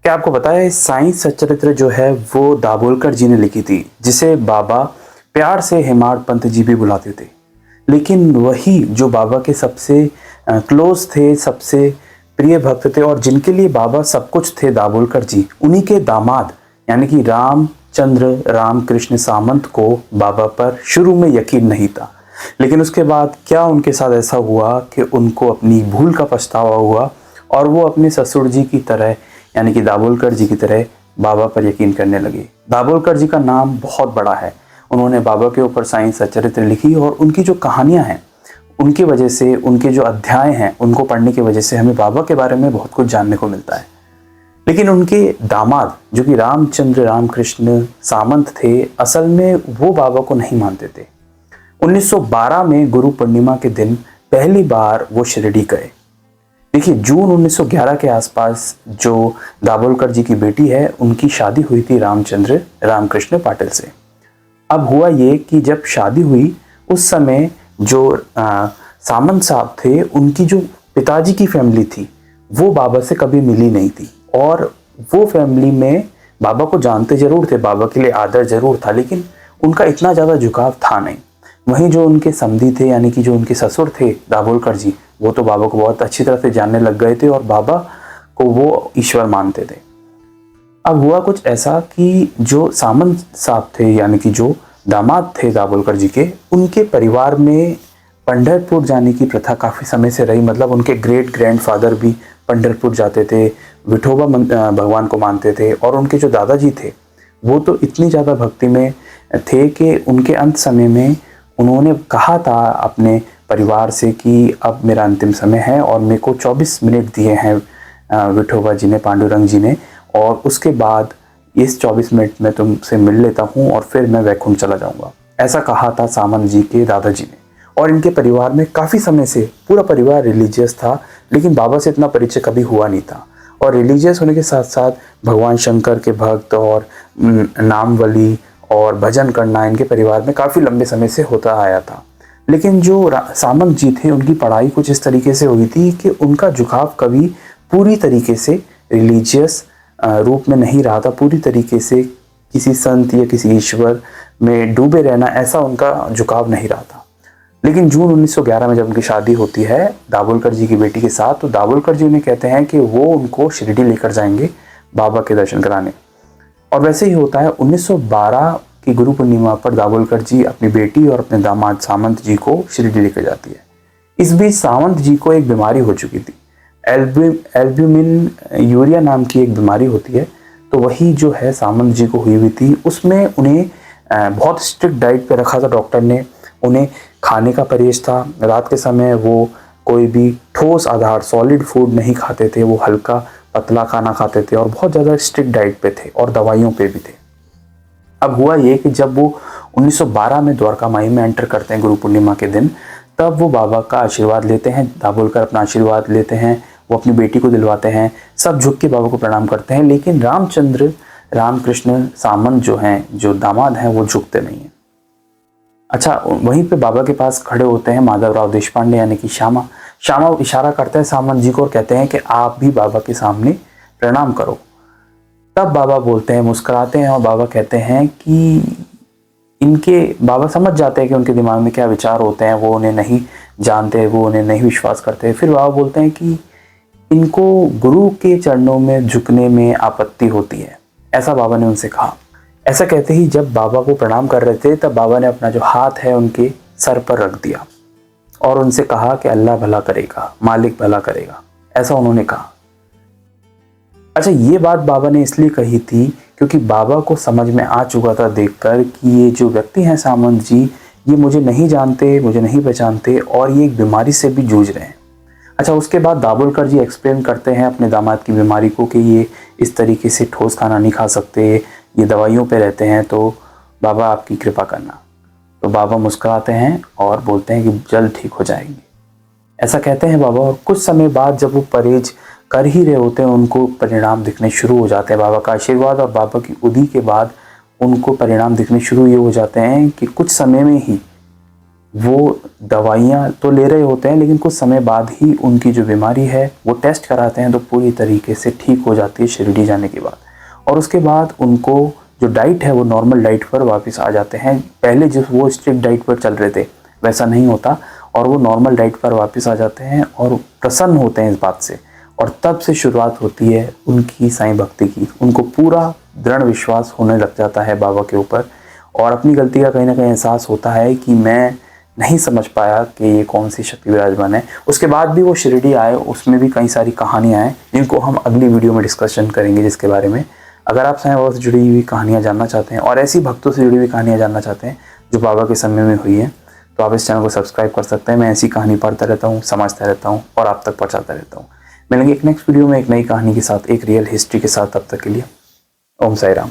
क्या आपको पता है साइंस सच्चरित्र जो है वो दाभोलकर जी ने लिखी थी, जिसे बाबा प्यार से हेमाड पंत जी भी बुलाते थे। लेकिन वही जो बाबा के सबसे क्लोज थे, सबसे प्रिय भक्त थे और जिनके लिए बाबा सब कुछ थे, दाभोलकर जी, उन्हीं के दामाद यानी कि रामचंद्र रामकृष्ण सामंत को बाबा पर शुरू में यकीन नहीं था। लेकिन उसके बाद क्या उनके साथ ऐसा हुआ कि उनको अपनी भूल का पछतावा हुआ और वो अपने ससुर जी की तरह यानी कि दाभोलकर जी की तरह बाबा पर यकीन करने लगे। दाभोलकर जी का नाम बहुत बड़ा है। उन्होंने बाबा के ऊपर साइंस सच्चरित्र लिखी और उनकी जो कहानियां हैं, उनकी वजह से, उनके जो अध्याय हैं, उनको पढ़ने की वजह से हमें बाबा के बारे में बहुत कुछ जानने को मिलता है। लेकिन उनके दामाद जो कि रामचंद्र रामकृष्ण सामंत थे, असल में वो बाबा को नहीं मानते थे। 1912 में गुरु पूर्णिमा के दिन पहली बार वो शिरडी गए। देखिए, जून 1911 के आसपास जो दाभोलकर जी की बेटी है, उनकी शादी हुई थी रामचंद्र रामकृष्ण पाटिल से। अब हुआ ये कि जब शादी हुई उस समय जो सामंत साहब थे, उनकी जो पिताजी की फैमिली थी वो बाबा से कभी मिली नहीं थी और वो फैमिली में बाबा को जानते जरूर थे, बाबा के लिए आदर जरूर था, लेकिन उनका इतना ज़्यादा झुकाव था नहीं। वहीं जो उनके समधी थे यानी कि जो उनके ससुर थे दाभोलकर जी, वो तो बाबा को बहुत अच्छी तरह से जानने लग गए थे और बाबा को वो ईश्वर मानते थे। अब हुआ कुछ ऐसा कि जो सामंत साहब थे यानी कि जो दामाद थे दाभोलकर जी के, उनके परिवार में पंढरपुर जाने की प्रथा काफ़ी समय से रही। मतलब उनके ग्रेट ग्रैंडफादर भी पंढरपुर जाते थे, विठोबा भगवान को मानते थे और उनके जो दादाजी थे वो तो इतनी ज़्यादा भक्ति में थे कि उनके अंत समय में उन्होंने कहा था अपने परिवार से कि अब मेरा अंतिम समय है और मेरे को 24 मिनट दिए हैं विठोबा जी ने, पांडुरंग जी ने, और उसके बाद इस 24 मिनट में तुमसे मिल लेता हूँ और फिर मैं वैकुंठ चला जाऊँगा। ऐसा कहा था सामंत जी के दादाजी ने। और इनके परिवार में काफ़ी समय से पूरा परिवार रिलीजियस था, लेकिन बाबा से इतना परिचय कभी हुआ नहीं था। और रिलीजियस होने के साथ साथ भगवान शंकर के भक्त और नामवली और भजन करना इनके परिवार में काफ़ी लंबे समय से होता आया था। लेकिन जो सामंत जी थे, उनकी पढ़ाई कुछ इस तरीके से हुई थी कि उनका झुकाव कभी पूरी तरीके से रिलीजियस रूप में नहीं रहा था। पूरी तरीके से किसी संत या किसी ईश्वर में डूबे रहना, ऐसा उनका झुकाव नहीं रहा था। लेकिन जून 1911 में जब उनकी शादी होती है दाभोलकर जी की बेटी के साथ, तो दाभोलकर जी उन्हें कहते हैं कि वो उनको शिरडी लेकर जाएंगे बाबा के दर्शन कराने। और वैसे ही होता है। 1912 की गुरु पूर्णिमा पर दाभोलकर जी अपनी बेटी और अपने दामाद सामंत जी को शिरडी लेकर जाती है। इस बीच सामंत जी को एक बीमारी हो चुकी थी, एल्ब्यूमिन यूरिया नाम की एक बीमारी होती है। तो वही जो है सामंत जी को हुई हुई थी। उसमें उन्हें बहुत स्ट्रिक्ट डाइट पे रखा था डॉक्टर ने। उन्हें खाने का परहेज था। रात के समय वो कोई भी ठोस आधार, सॉलिड फूड नहीं खाते थे। वो हल्का पतला खाना खाते थे और बहुत ज़्यादा स्ट्रिक्ट डाइट पे थे और दवाइयों पे भी थे। अब हुआ ये कि जब वो 1912 में द्वारका माई में एंटर करते हैं गुरु पूर्णिमा के दिन, तब वो बाबा का आशीर्वाद लेते हैं। दाभोलकर अपना आशीर्वाद लेते हैं, वो अपनी बेटी को दिलवाते हैं, सब झुक के बाबा को प्रणाम करते हैं। लेकिन रामचंद्र रामकृष्ण सामंत जो हैं, जो दामाद हैं, वो झुकते नहीं हैं। अच्छा, वहीं पे बाबा के पास खड़े होते हैं माधवराव देशपांडे यानी कि श्यामा। श्यामा इशारा करते हैं सामंत जी को और कहते हैं कि आप भी बाबा के सामने प्रणाम करो। तब बाबा बोलते हैं, मुस्कुराते हैं और बाबा कहते हैं कि इनके बाबा समझ जाते हैं कि उनके दिमाग में क्या विचार होते हैं, वो उन्हें नहीं जानते, वो उन्हें नहीं विश्वास करते। फिर बाबा बोलते हैं कि इनको गुरु के चरणों में झुकने में आपत्ति होती है, ऐसा बाबा ने उनसे कहा। ऐसा कहते ही जब बाबा को प्रणाम कर रहे थे, तब बाबा ने अपना जो हाथ है उनके सर पर रख दिया और उनसे कहा कि अल्लाह भला करेगा, मालिक भला करेगा, ऐसा उन्होंने कहा। अच्छा, ये बात बाबा ने इसलिए कही थी क्योंकि बाबा को समझ में आ चुका था देखकर कि ये जो व्यक्ति हैं सामंत जी, ये मुझे नहीं जानते, मुझे नहीं पहचानते और ये एक बीमारी से भी जूझ रहे हैं। अच्छा, उसके बाद दाभोलकर जी एक्सप्लेन करते हैं अपने दामाद की बीमारी को कि ये इस तरीके से ठोस खाना नहीं खा सकते, ये दवाइयों पे रहते हैं, तो बाबा आपकी कृपा करना। तो बाबा मुस्कुराते हैं और बोलते हैं कि जल्द ठीक हो जाएंगे, ऐसा कहते हैं बाबा। और कुछ समय बाद जब वो परहेज कर ही रहे होते हैं, उनको परिणाम दिखने शुरू हो जाते हैं। बाबा का आशीर्वाद और बाबा की उदी के बाद उनको परिणाम दिखने शुरू ये हो जाते हैं कि कुछ समय में ही वो दवाइयाँ तो ले रहे होते हैं, लेकिन कुछ समय बाद ही उनकी जो बीमारी है वो टेस्ट कराते हैं तो पूरी तरीके से ठीक हो जाती है शिरडी जाने के बाद। और उसके बाद उनको जो डाइट है वो नॉर्मल डाइट पर वापस आ जाते हैं। पहले जो वो स्ट्रिक्ट डाइट पर चल रहे थे वैसा नहीं होता, और वो नॉर्मल डाइट पर वापस आ जाते हैं और प्रसन्न होते हैं इस बात से। और तब से शुरुआत होती है उनकी साईं भक्ति की। उनको पूरा दृढ़ विश्वास होने लग जाता है बाबा के ऊपर, और अपनी गलती का कहीं ना कहीं एहसास होता है कि मैं नहीं समझ पाया कि ये कौन सी शक्ति विराजमान है। उसके बाद भी वो शिरडी आए, उसमें भी कई सारी कहानियाँ हैं जिनको हम अगली वीडियो में डिस्कशन करेंगे, जिसके बारे में अगर आप साईं बाबा से जुड़ी हुई कहानियाँ जानना चाहते हैं और ऐसी भक्तों से जुड़ी हुई कहानियाँ जानना चाहते हैं जो बाबा के समय में हुई हैं, तो आप इस चैनल को सब्सक्राइब कर सकते हैं। मैं ऐसी कहानी पढ़ता रहता हूँ, समझता रहता हूँ और आप तक पहुँचाता रहता हूँ। मिलेंगे एक नेक्स्ट वीडियो में एक नई कहानी के साथ, एक रियल हिस्ट्री के साथ। तब तक के लिए ओम साई राम।